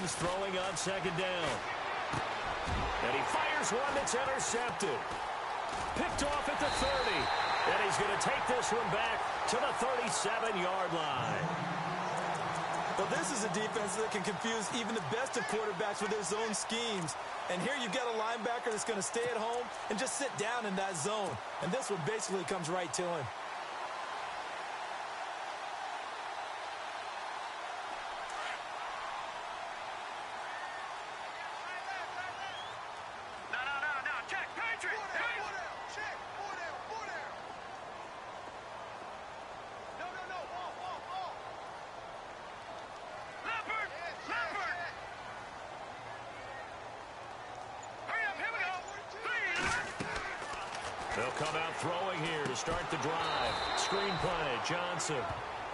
begins throwing on second down. And he fires one that's intercepted. Picked off at the 30. And he's going to take this one back to the 37-yard line. Well, this is a defense that can confuse even the best of quarterbacks with their zone schemes. And here you've got a linebacker that's going to stay at home and just sit down in that zone. And this one basically comes right to him. They'll come out throwing here to start the drive. Screen play, Johnson.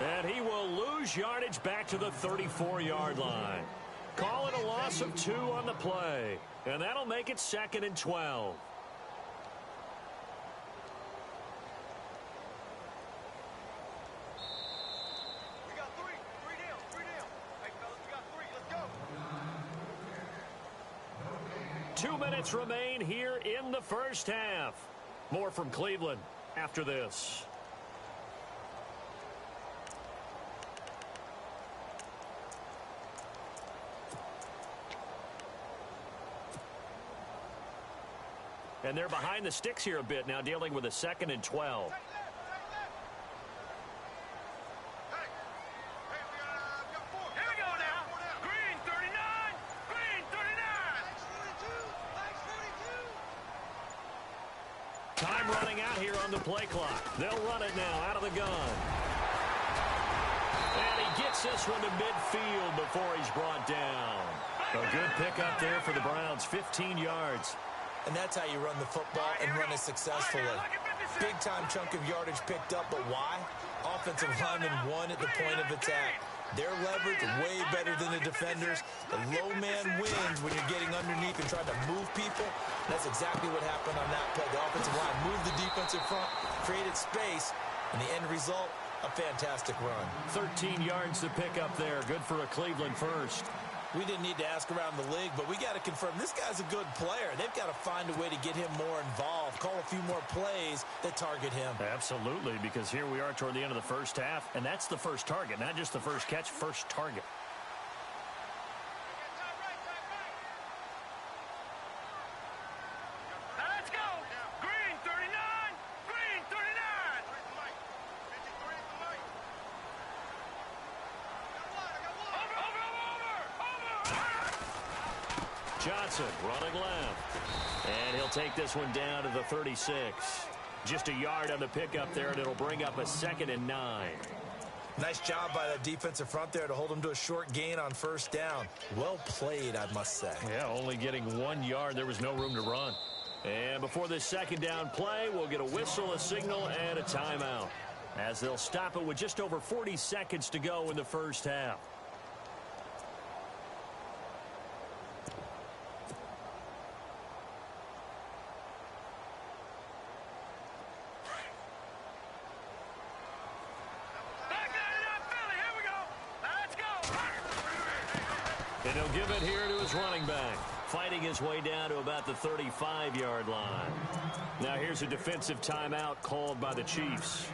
And he will lose yardage back to the 34-yard line. Call it a loss of 2 on the play. And that'll make it 2nd and 12. We got 3. 3 down. 3 down. Hey, fellas, we got 3. Let's go. 2 minutes remain here in the first half. More from Cleveland after this. And they're behind the sticks here a bit now, dealing with a 2nd and 12. Time running out here on the play clock. They'll run it now out of the gun. And he gets this one to midfield before he's brought down. A good pickup there for the Browns, 15 yards. And that's how you run the football and run it successfully. Big-time chunk of yardage picked up, but why? Offensive lineman won at the point of attack. Their leverage way better than the defenders. The low man wins when you're getting underneath and trying to move people. That's exactly what happened on that play. The offensive line moved the defensive front, created space, and the end result, a fantastic run. 13 yards to pick up there. Good for a Cleveland first. We didn't need to ask around the league, but we got to confirm this guy's a good player. They've got to find a way to get him more involved, call a few more plays that target him. Absolutely, because here we are toward the end of the first half, and that's the first target, not just the first catch, first target. Let's go! Green 39! Green 39! Johnson running left. And he'll take this one down to the 36. Just a yard on the pickup there, and it'll bring up a 2nd and 9. Nice job by that defensive front there to hold him to a short gain on first down. Well played, I must say. Yeah, only getting 1 yard. There was no room to run. And before this second down play, we'll get a whistle, a signal, and a timeout, as they'll stop it with just over 40 seconds to go in the first half. And he'll give it here to his running back, fighting his way down to about the 35-yard line. Now here's a defensive timeout called by the Chiefs.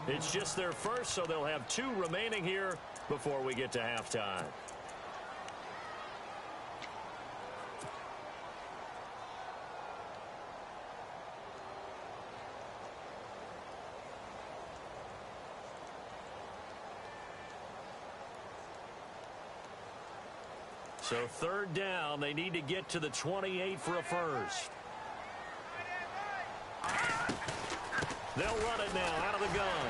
It's just their first, so they'll have 2 remaining here before we get to halftime. So 3rd down, they need to get to the 28 for a first. They'll run it now out of the gun.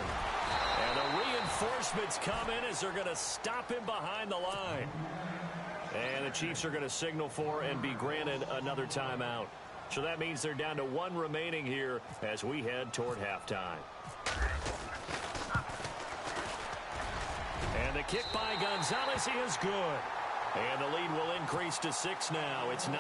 And the reinforcements come in as they're going to stop him behind the line. And the Chiefs are going to signal for and be granted another timeout. So that means they're down to 1 remaining here as we head toward halftime. And the kick by Gonzalez, he is good. And the lead will increase to 6 now. It's 9-3.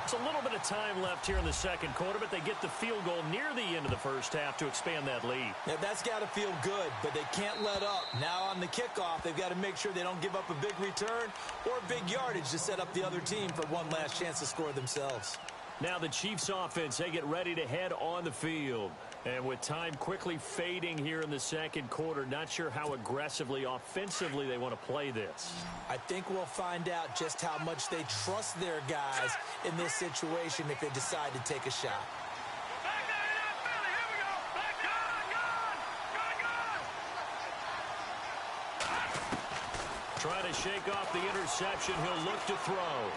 It's a little bit of time left here in the second quarter, but they get the field goal near the end of the first half to expand that lead. Yeah, that's got to feel good, but they can't let up. Now on the kickoff, they've got to make sure they don't give up a big return or big yardage to set up the other team for one last chance to score themselves. Now the Chiefs offense, they get ready to head on the field. And with time quickly fading here in the second quarter, not sure how aggressively, offensively they want to play this. I think we'll find out just how much they trust their guys in this situation if they decide to take a shot. Trying to shake off the interception, he'll look to throw.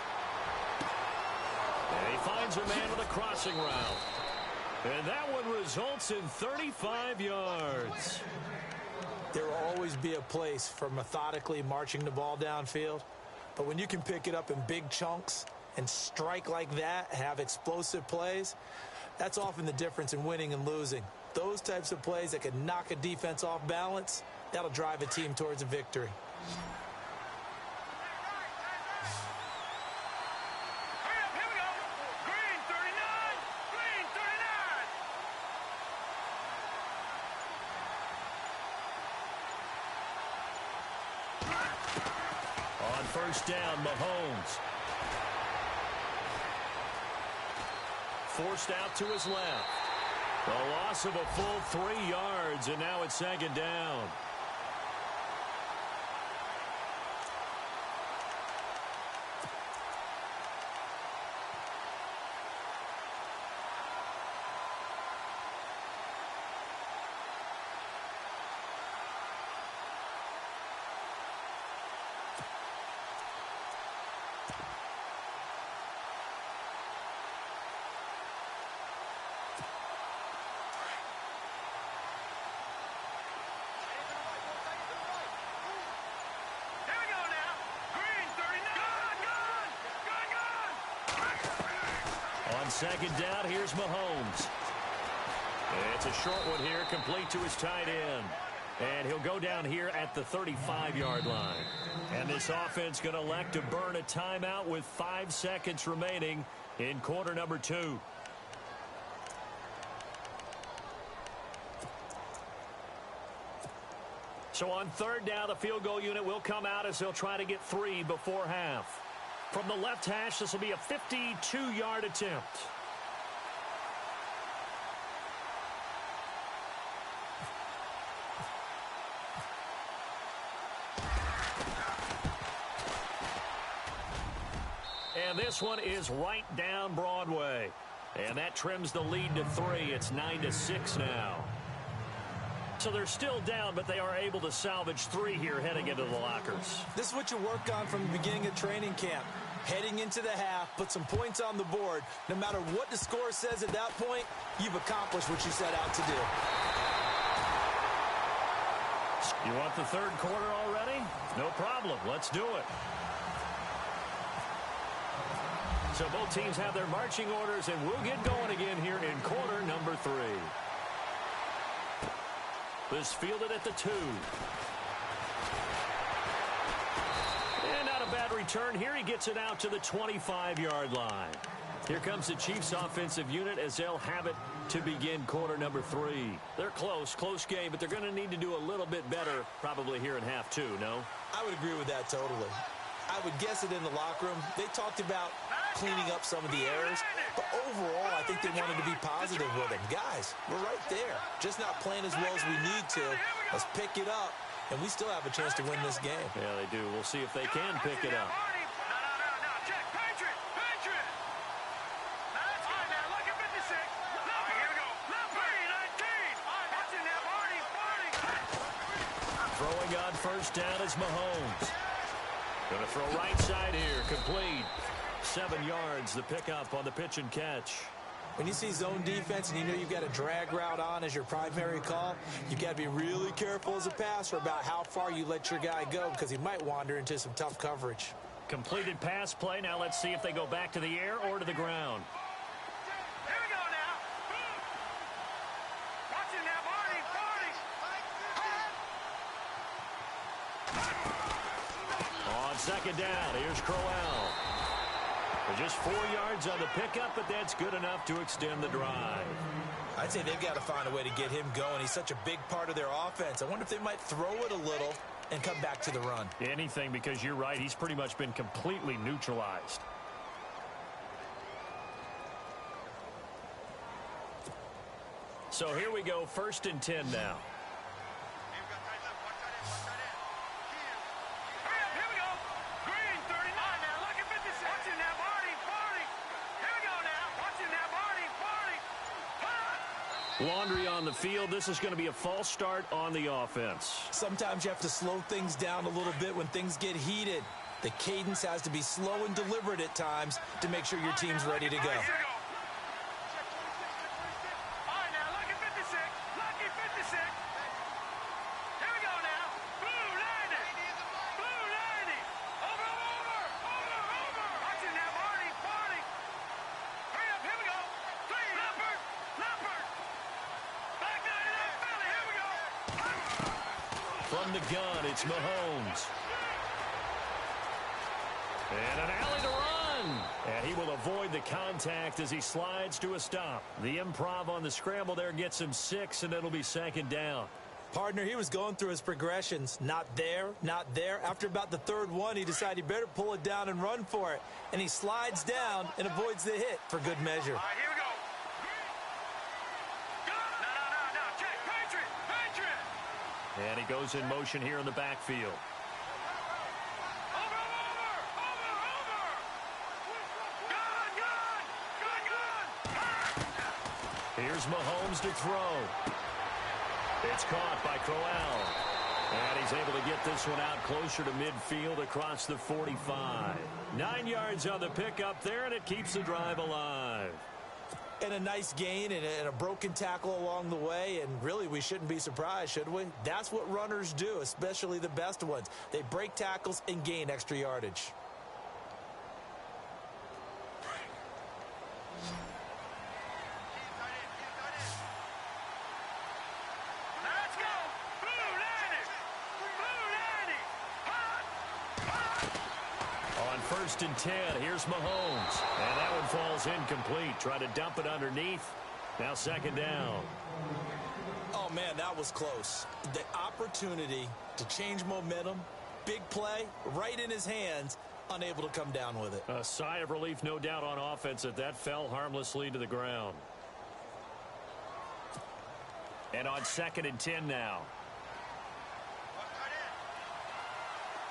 And he finds a man with a crossing route. And that one results in 35 yards. There will always be a place for methodically marching the ball downfield. But when you can pick it up in big chunks and strike like that, have explosive plays, that's often the difference in winning and losing. Those types of plays that can knock a defense off balance, that'll drive a team towards a victory. First down, Mahomes. Forced out to his left. A loss of a full 3 yards, and now it's second down. Second down, here's Mahomes. It's a short one here, complete to his tight end. And he'll go down here at the 35-yard line. And this offense going to elect to burn a timeout with 5 seconds remaining in quarter number 2. So on third down, the field goal unit will come out as they'll try to get 3 before half. From the left hash, this will be a 52-yard attempt. And this one is right down Broadway. And that trims the lead to 3. It's 9-6 now. So they're still down, but they are able to salvage 3 here heading into the lockers. This is what you work on from the beginning of training camp. Heading into the half, put some points on the board. No matter what the score says at that point, you've accomplished what you set out to do. You want the third quarter already? No problem. Let's do it. So both teams have their marching orders, and we'll get going again here in quarter number 3. This fielded at the 2. And not a bad return here. He gets it out to the 25-yard line. Here comes the Chiefs offensive unit as they'll have it to begin quarter number 3. They're close game, but they're going to need to do a little bit better probably here in half 2, no? I would agree with that totally. I would guess it in the locker room. They talked about cleaning up some of the errors, but overall, I think they wanted to be positive with them. Guys, we're right there. Just not playing as well as we need to. Let's pick it up, and we still have a chance to win this game. Yeah, they do. We'll see if they can pick it up. Throwing on first down is Mahomes. Going to throw right side here, complete. 7 yards, the pickup on the pitch and catch. When you see zone defense and you know you've got a drag route on as your primary call, you've got to be really careful as a passer about how far you let your guy go because he might wander into some tough coverage. Completed pass play. Now let's see if they go back to the air or to the ground. Here we go now. Watch it now, Barney. On second down, here's Crowell. Just 4 yards on the pickup, but that's good enough to extend the drive. I'd say they've got to find a way to get him going. He's such a big part of their offense. I wonder if they might throw it a little and come back to the run. Anything, because you're right. He's pretty much been completely neutralized. So here we go, 1st and 10 now. Laundry on the field. This is going to be a false start on the offense. Sometimes you have to slow things down a little bit when things get heated. The cadence has to be slow and deliberate at times to make sure your team's ready to go. From the gun, it's Mahomes. And an alley to run. And he will avoid the contact as he slides to a stop. The improv on the scramble there gets him 6, and it'll be 2nd down. Partner, he was going through his progressions. Not there, not there. After about the 3rd one, he decided he better pull it down and run for it. And he slides down and avoids the hit for good measure. All right, here we go. No. Check. Patriot. And he goes in motion here in the backfield. Over. Gun. Here's Mahomes to throw. It's caught by Crowell. And he's able to get this one out closer to midfield across the 45. 9 yards on the pickup there, and it keeps the drive alive. And a nice gain and a broken tackle along the way. And really, we shouldn't be surprised, should we? That's what runners do, especially the best ones. They break tackles and gain extra yardage. Let's go. Blue 90. On 1st and 10, here's Mahomes. And that one falls incomplete. Try to dump it underneath. Now 2nd down. Oh, man, that was close. The opportunity to change momentum, big play, right in his hands, unable to come down with it. A sigh of relief, no doubt, on offense that fell harmlessly to the ground. And on 2nd and 10 now.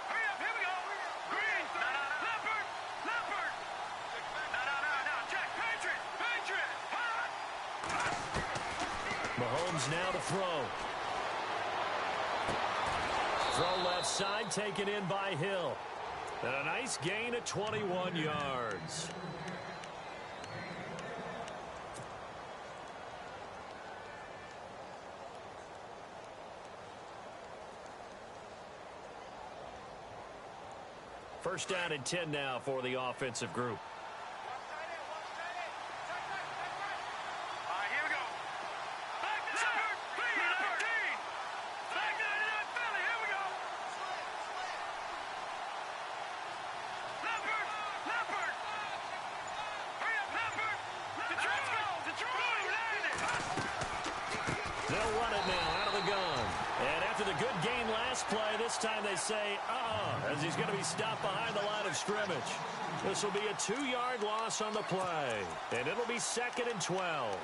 Hurry up, here we go. Green. Leopard. No. Check. Patriot. Mahomes now to throw. Throw left side, taken in by Hill. And a nice gain at 21 yards. First down and 10 now for the offensive group. All right, here we go. Leopard. Back 99 Philly. Here we go. Leopard. Hurry up, Leopard. Detroit. They'll run it now out of the gun. And after the good gain last play, this time they say, as he's going to be stopped behind the line of scrimmage. This will be a 2-yard loss on the play. And it'll be 2nd and 12.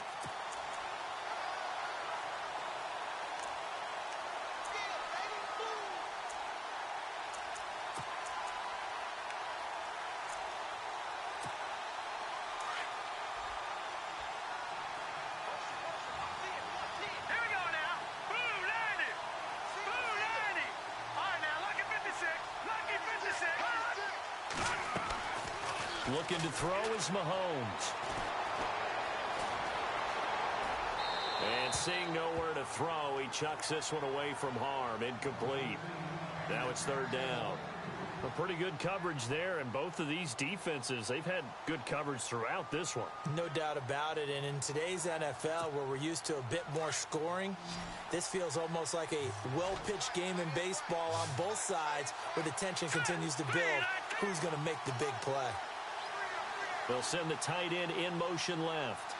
Here we go now. Blue 90. All right, now, lucky 56. Looking to throw is Mahomes. And seeing nowhere to throw, he chucks this one away from harm. Incomplete. Now it's 3rd down. A pretty good coverage there, and both of these defenses, they've had good coverage throughout this one. No doubt about it. And in today's NFL, where we're used to a bit more scoring, this feels almost like a well-pitched game in baseball on both sides, where the tension continues to build. Who's going to make the big play? They'll send the tight end in motion left.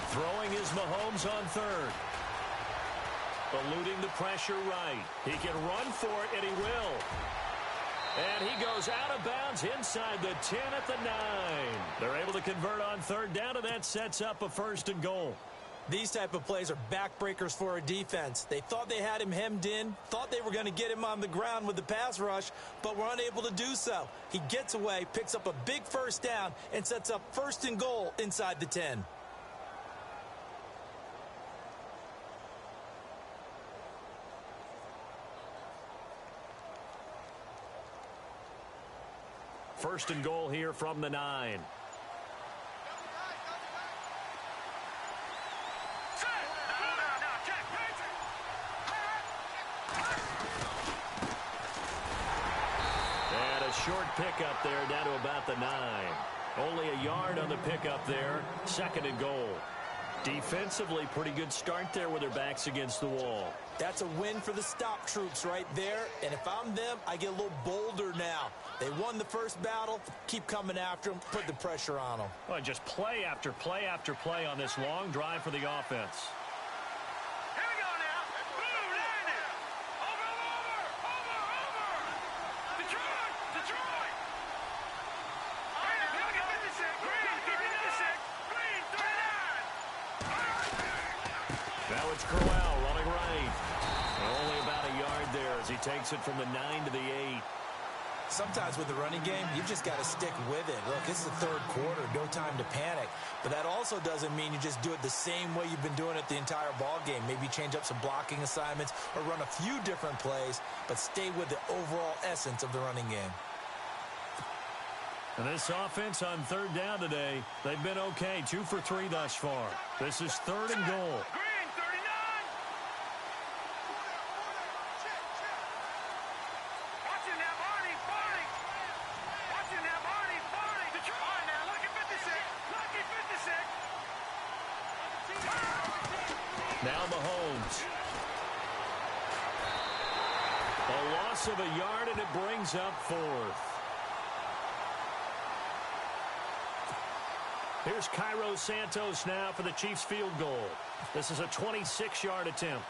Throwing is Mahomes on third. Eluding the pressure right. He can run for it, and he will. And he goes out of bounds inside the 10 at the 9. They're able to convert on third down, and that sets up a 1st and goal. These type of plays are backbreakers for a defense. They thought they had him hemmed in, thought they were going to get him on the ground with the pass rush, but were unable to do so. He gets away, picks up a big 1st down, and sets up 1st and goal inside the 10. First and goal here from the 9. And a short pickup there down to about the 9. Only a yard on the pickup there. 2nd and goal. Defensively, pretty good start there with their backs against the wall. That's a win for the stop troops right there. And if I'm them, I get a little bolder now. They won the first battle. Keep coming after them. Put the pressure on them. Well, just play after play after play on this long drive for the offense. Here we go now. Boom, landed. Over. Detroit. All right, now, look at 56. Green, 56. Green, 39. Now it's Crowell running right. Only about a yard there as he takes it from the 9 to the 8. Sometimes with the running game, you've just got to stick with it. Look, it's the third quarter, no time to panic. But that also doesn't mean you just do it the same way you've been doing it the entire ball game. Maybe change up some blocking assignments or run a few different plays, but stay with the overall essence of the running game. And this offense on third down today, they've been okay. 2 for 3 thus far. This is 3rd and goal. Green, 39. Watching that Barney. Watching that Barney. Detroit. All right, now, look at 56. Lucky 56. Now Mahomes. A loss of a yard, and it brings up 4th. Here's Cairo Santos now for the Chiefs field goal. This is a 26-yard attempt.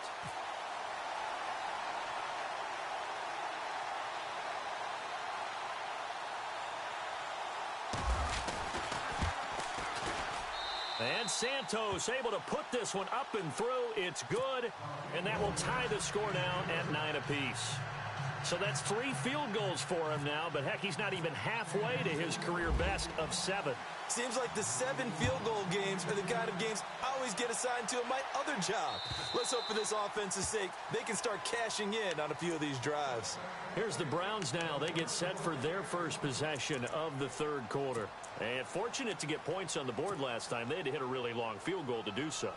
And Santos able to put this one up and through. It's good, and that will tie the score now at 9 apiece. So that's 3 field goals for him now, but heck, he's not even halfway to his career best of 7. Seems like the 7 field goal games are the kind of games I always get assigned to in my other job. Let's hope for this offense's sake they can start cashing in on a few of these drives. Here's the Browns now. They get set for their first possession of the third quarter. And fortunate to get points on the board last time. They had to hit a really long field goal to do so.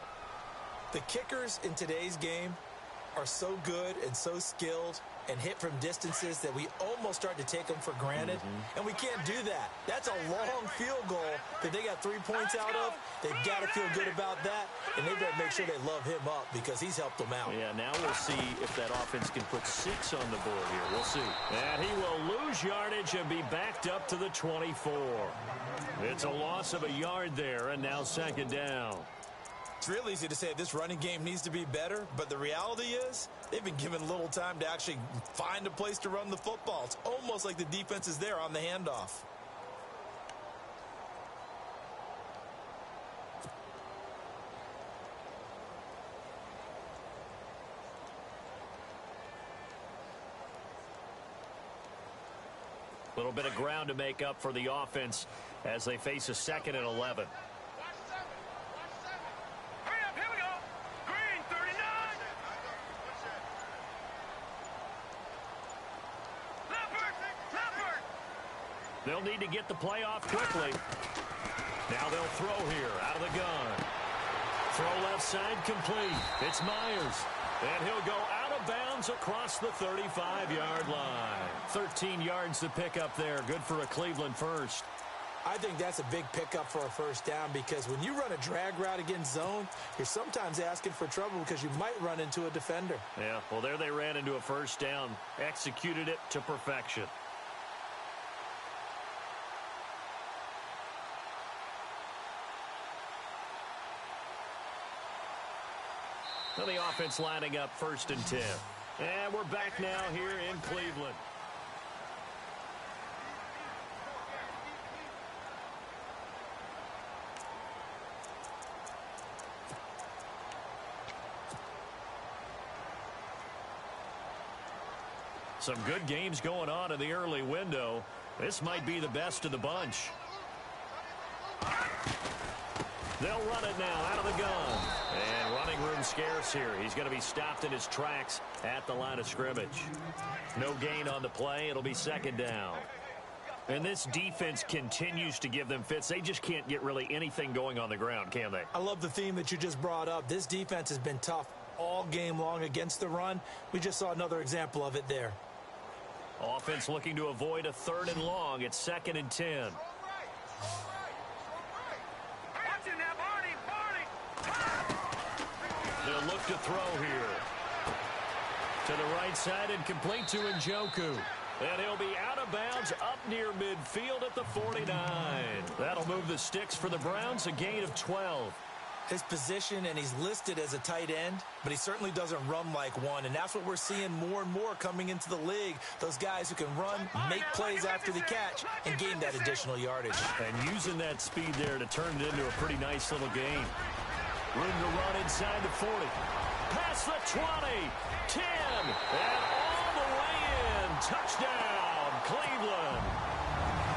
The kickers in today's game are so good and so skilled and hit from distances that we almost start to take them for granted. And we can't do that. That's a long field goal that they got 3 points out of. They've got to feel good about that, and they better make sure they love him up because he's helped them out. Yeah, now we'll see if that offense can put 6 on the board here. We'll see. And he will lose yardage and be backed up to the 24. It's a loss of a yard there, and now 2nd down. It's real easy to say this running game needs to be better, but the reality is they've been given little time to actually find a place to run the football. It's almost like the defense is there on the handoff. A little bit of ground to make up for the offense as they face a 2nd and 11. They'll need to get the play off quickly. Now they'll throw here out of the gun. Throw left side complete. It's Myers. And he'll go out of bounds across the 35-yard line. 13 yards to pick up there. Good for a Cleveland first. I think that's a big pickup for a first down because when you run a drag route against zone, you're sometimes asking for trouble because you might run into a defender. Yeah, well, there they ran into a first down, executed it to perfection. So the offense lining up 1st and 10. And we're back now here in Cleveland. Some good games going on in the early window. This might be the best of the bunch. They'll run it now out of the gun. And running room scarce here. He's going to be stopped in his tracks at the line of scrimmage. No gain on the play. It'll be 2nd down. And this defense continues to give them fits. They just can't get really anything going on the ground, can they? I love the theme that you just brought up. This defense has been tough all game long against the run. We just saw another example of it there. Offense looking to avoid a 3rd and long. It's 2nd and 10. They'll look to throw here. To the right side and complete to Njoku. And he'll be out of bounds up near midfield at the 49. That'll move the sticks for the Browns, a gain of 12. His position, and he's listed as a tight end, but he certainly doesn't run like one, and that's what we're seeing more and more coming into the league. Those guys who can run, make plays after the catch, and gain that additional yardage. And using that speed there to turn it into a pretty nice little game. Room to run inside the 40. Past the 20. 10. And all the way in. Touchdown, Cleveland.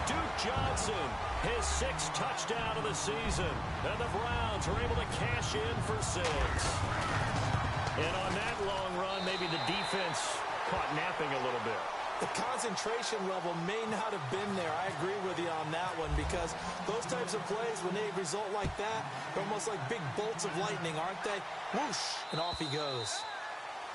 Duke Johnson, his 6th touchdown of the season. And the Browns are able to cash in for 6. And on that long run, maybe the defense caught napping a little bit. The concentration level may not have been there. I agree with you on that one because those types of plays, when they result like that, they're almost like big bolts of lightning, aren't they? Whoosh, and off he goes.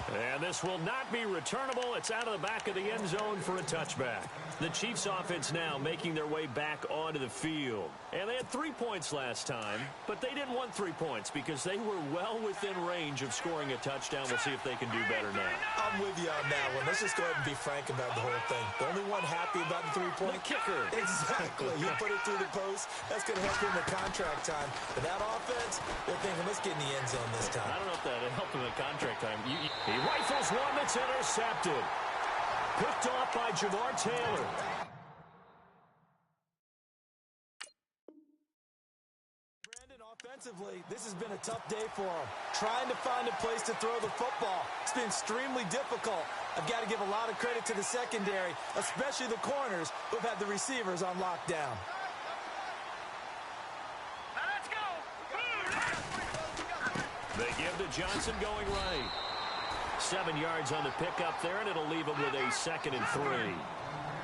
And this will not be returnable. It's out of the back of the end zone for a touchback. The Chiefs offense now making their way back onto the field. And they had 3 points last time, but they didn't want 3 points because they were well within range of scoring a touchdown. We'll see if they can do better now. I'm with you on that one. Let's just go ahead and be frank about the whole thing. The only one happy about the 3-point kicker. Exactly. You put it through the post. That's going to help him in contract time. But that offense, they're thinking, let's get in the end zone this time. I don't know if that helped him in contract time. He rifles one that's intercepted. Picked off by Jamar Taylor. Brandon, offensively, this has been a tough day for him. Trying to find a place to throw the football. It's been extremely difficult. I've got to give a lot of credit to the secondary, especially the corners who've had the receivers on lockdown. They give to Johnson going right. 7 yards on the pickup there, and it'll leave him with a 2nd and 3.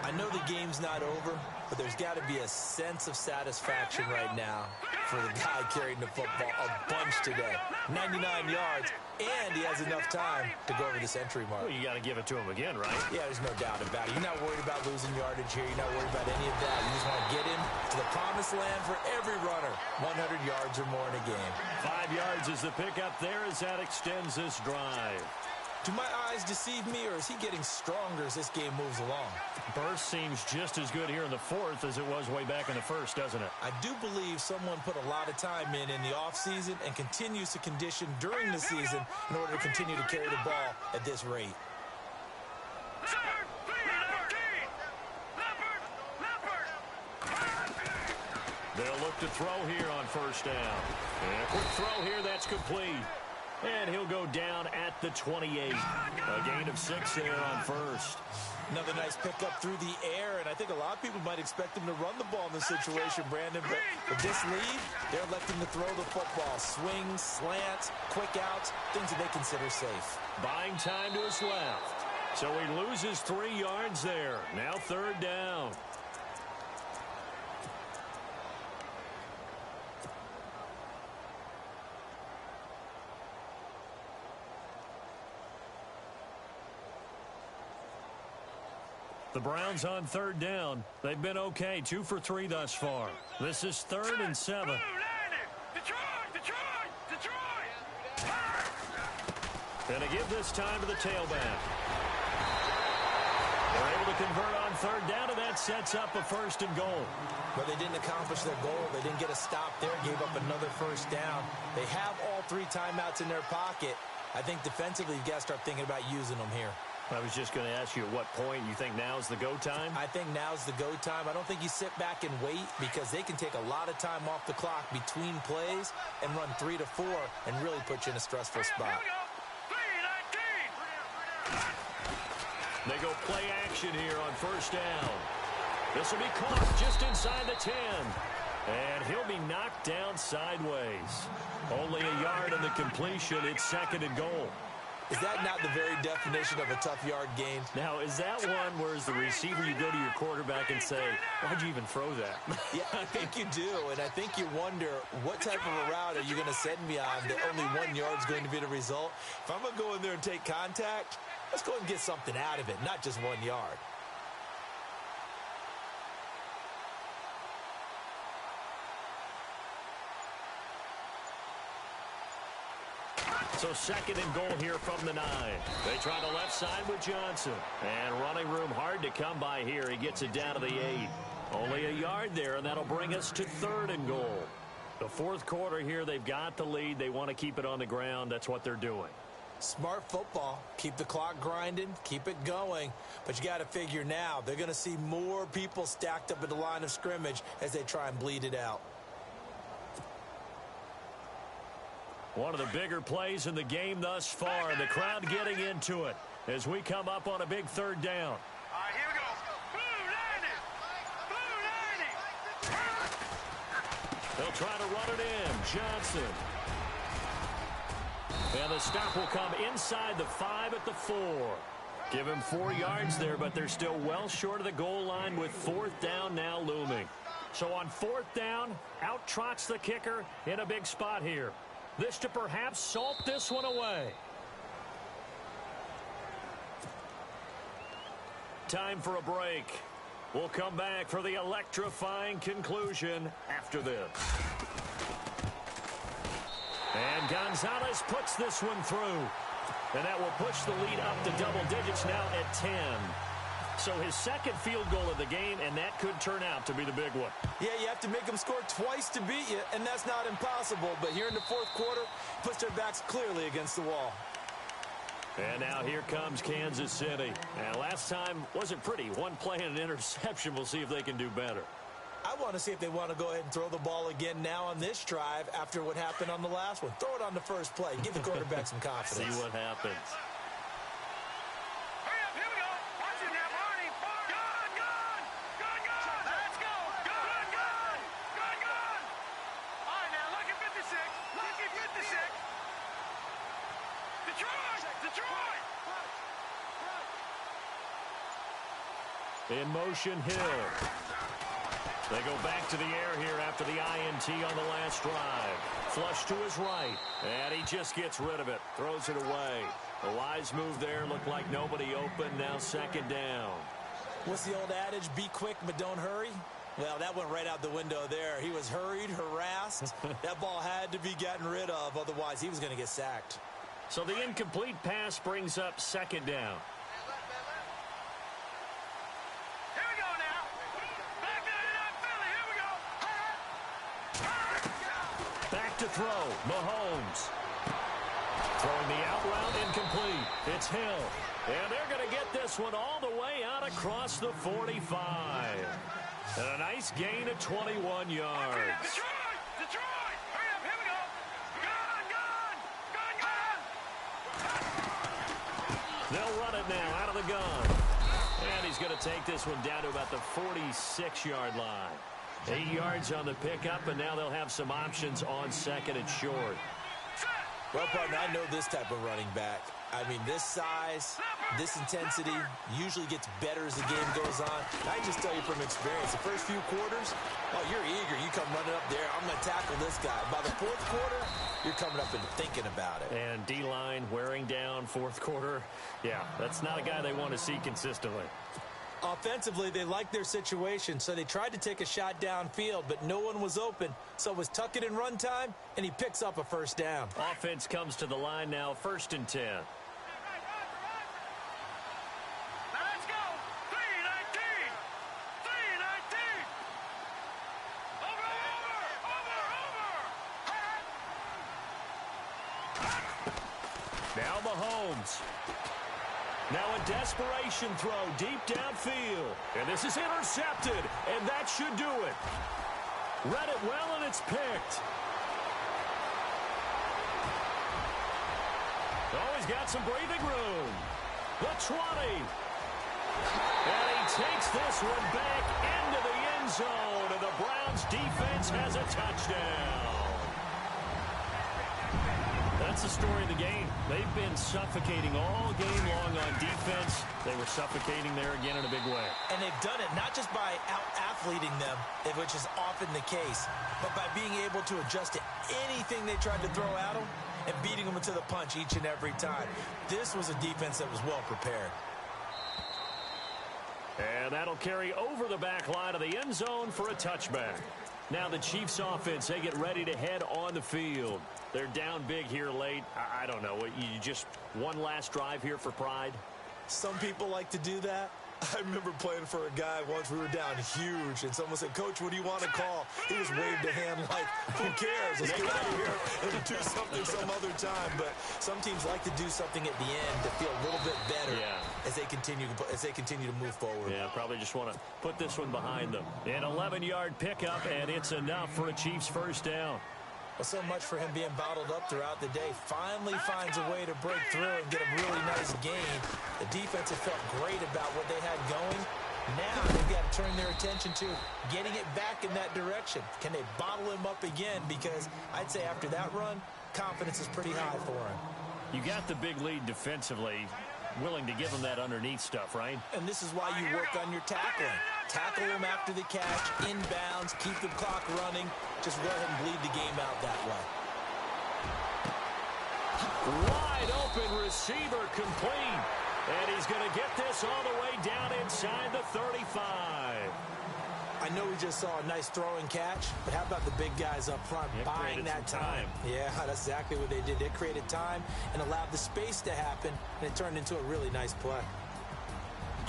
I know the game's not over, but there's got to be a sense of satisfaction right now for the guy carrying the football a bunch today. 99 yards, and he has enough time to go over this entry mark. Well, you got to give it to him again, right? Yeah, there's no doubt about it. You're not worried about losing yardage here. You're not worried about any of that. You just want to get him to the promised land for every runner. 100 yards or more in a game. 5 yards is the pickup there as that extends this drive. Do my eyes deceive me, or is he getting stronger as this game moves along? Burst seems just as good here in the 4th as it was way back in the 1st, doesn't it? I do believe someone put a lot of time in the offseason and continues to condition during the season in order to continue to carry the ball at this rate. They'll look to throw here on 1st down. And a quick throw here, that's complete. And he'll go down at the 28. A gain of 6 there on 1st. Another nice pickup through the air, and I think a lot of people might expect him to run the ball in this situation, Brandon, but with this lead, they're electing to throw the football. Swings, slants, quick outs, things that they consider safe. Buying time to his left. So he loses 3 yards there. Now 3rd down. The Browns on third down. They've been okay, 2 for 3 thus far. This is 3rd and 7. And to give this time to the tailback. They're able to convert on third down, and that sets up a 1st and goal. But they didn't accomplish their goal. They didn't get a stop there, gave up another 1st down. They have all 3 timeouts in their pocket. I think defensively, you've got to start thinking about using them here. I was just going to ask you at what point you think now's the go time? I think now's the go time. I don't think you sit back and wait because they can take a lot of time off the clock between plays and run 3 to 4 and really put you in a stressful spot. They go play action here on 1st down. This will be caught just inside the 10. And he'll be knocked down sideways. Only a yard in the completion. It's 2nd and goal. Is that not the very definition of a tough yard gain? Now, is that one where as the receiver you go to your quarterback and say, why'd you even throw that? Yeah, I think you do. And I think you wonder, what type of a route are you going to send me on that only 1 yard's going to be the result? If I'm going to go in there and take contact, let's go and get something out of it, not just 1 yard. So 2nd and goal here from the 9. They try the left side with Johnson. And running room hard to come by here. He gets it down to the 8. Only a yard there, and that'll bring us to 3rd and goal. The 4th quarter here, they've got the lead. They want to keep it on the ground. That's what they're doing. Smart football. Keep the clock grinding. Keep it going. But you got to figure now, they're going to see more people stacked up at the line of scrimmage as they try and bleed it out. One of the bigger plays in the game thus far. The crowd getting into it as we come up on a big 3rd down. All right, here we go. Blue 90. They'll try to run it in. Johnson. And the stop will come inside the 5 at the 4. Give him 4 yards there, but they're still well short of the goal line with 4th down now looming. So on 4th down, out trots the kicker in a big spot here. This to perhaps salt this one away. Time for a break. We'll come back for the electrifying conclusion after this. And Gonzalez puts this one through. And that will push the lead up to double digits now at 10. So his 2nd field goal of the game, and that could turn out to be the big one. Yeah, you have to make them score twice to beat you, and that's not impossible. But here in the 4th quarter, puts their backs clearly against the wall. And now here comes Kansas City. And last time wasn't pretty. 1 play and an interception. We'll see if they can do better. I want to see if they want to go ahead and throw the ball again now on this drive after what happened on the last one. Throw it on the first play. Give the quarterback some confidence. See what happens. Hurry up, here we go. Watch it now, Barney. Gun, gun. Gun, gun. Let's go. Gun, gun. Gun, gun. All right, now, look at 56. Look at 56. Detroit. Detroit. In motion, Hill. They go back to the air here after the INT on the last drive. Flush to his right, and he just gets rid of it. Throws it away. A wise move there. Looked like nobody open. Now 2nd down. What's the old adage? Be quick, but don't hurry. Well, that went right out the window there. He was hurried, harassed. That ball had to be gotten rid of. Otherwise, he was going to get sacked. So the incomplete pass brings up 2nd down. To throw, Mahomes. Throwing the out route incomplete. It's Hill. And they're going to get this one all the way out across the 45. And a nice gain of 21 yards. Detroit! Detroit! Hurry up, here we go! Gun, gun! Gun, gun! They'll run it now out of the gun. And he's going to take this one down to about the 46-yard line. 8 yards on the pickup, and now they'll have some options on 2nd and short. Well, partner, I know this type of running back. I mean, this size, this intensity usually gets better as the game goes on. I just tell you from experience, the first few quarters, oh, you're eager. You come running up there. I'm going to tackle this guy. By the 4th quarter, you're coming up and thinking about it. And D-line wearing down 4th quarter. Yeah, that's not a guy they want to see consistently. Offensively, they liked their situation, so they tried to take a shot downfield, but no one was open. So it was tuck it in run time, and he picks up a first down. Offense comes to the line now, 1st and 10. Let's go. 319. 319. Over. Now Mahomes. Now a desperation throw deep downfield. And this is intercepted, and that should do it. Read it well, and it's picked. Oh, he's got some breathing room. The 20. And he takes this one back into the end zone, and the Browns defense has a touchdown. That's the story of the game. They've been suffocating all game long on defense. They were suffocating there again in a big way. And they've done it not just by out-athleting them, which is often the case, but by being able to adjust to anything they tried to throw at them and beating them into the punch each and every time. This was a defense that was well prepared. And that'll carry over the back line of the end zone for a touchback. Now the Chiefs offense, they get ready to head on the field. They're down big here late. I don't know. You just one last drive here for pride? Some people like to do that. I remember playing for a guy once. We were down huge, and someone said, "Coach, what do you want to call?" He just waved a hand like, "Who cares? Let's get out of here and do something some other time." But some teams like to do something at the end to feel a little bit better as they continue to move forward. Yeah, probably just want to put this one behind them. An 11-yard pickup, and it's enough for a Chiefs first down. Well, so much for him being bottled up throughout the day. Finally finds a way to break through and get a really nice gain. The defense had felt great about what they had going. Now they've got to turn their attention to getting it back in that direction. Can they bottle him up again? Because I'd say after that run, confidence is pretty high for him. You got the big lead defensively. Willing to give them that underneath stuff, right? And this is why you work on your tackling. Tackle them after the catch, inbounds, keep the clock running. Just go ahead and bleed the game out that way. Wide open receiver complete. And he's going to get this all the way down inside the 35. I know we just saw a nice throwing catch, but how about the big guys up front buying that time? Yeah, that's exactly what they did. They created time and allowed the space to happen, and it turned into a really nice play.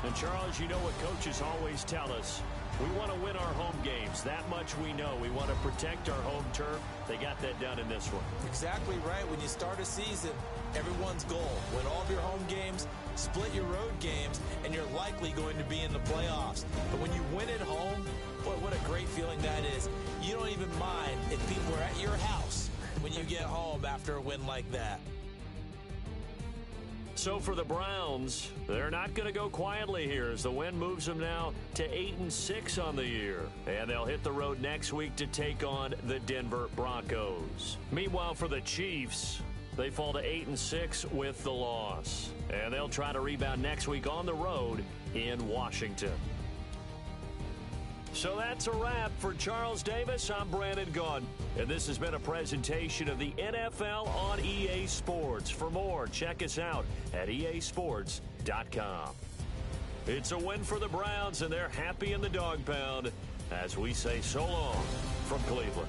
And, Charles, you know what coaches always tell us. We want to win our home games. That much we know. We want to protect our home turf. They got that done in this one. Exactly right. When you start a season, everyone's goal, win all of your home games, split your road games, and you're likely going to be in the playoffs. But when you win at home, boy, what a great feeling that is. You don't even mind if people are at your house when you get home after a win like that. So for the Browns, they're not going to go quietly here as the win moves them now to 8-6 on the year. And they'll hit the road next week to take on the Denver Broncos. Meanwhile, for the Chiefs, they fall to 8-6 with the loss. And they'll try to rebound next week on the road in Washington. So that's a wrap. For Charles Davis, I'm Brandon Gaudin. And this has been a presentation of the NFL on EA Sports. For more, check us out at easports.com. It's a win for the Browns, and they're happy in the dog pound as we say so long from Cleveland.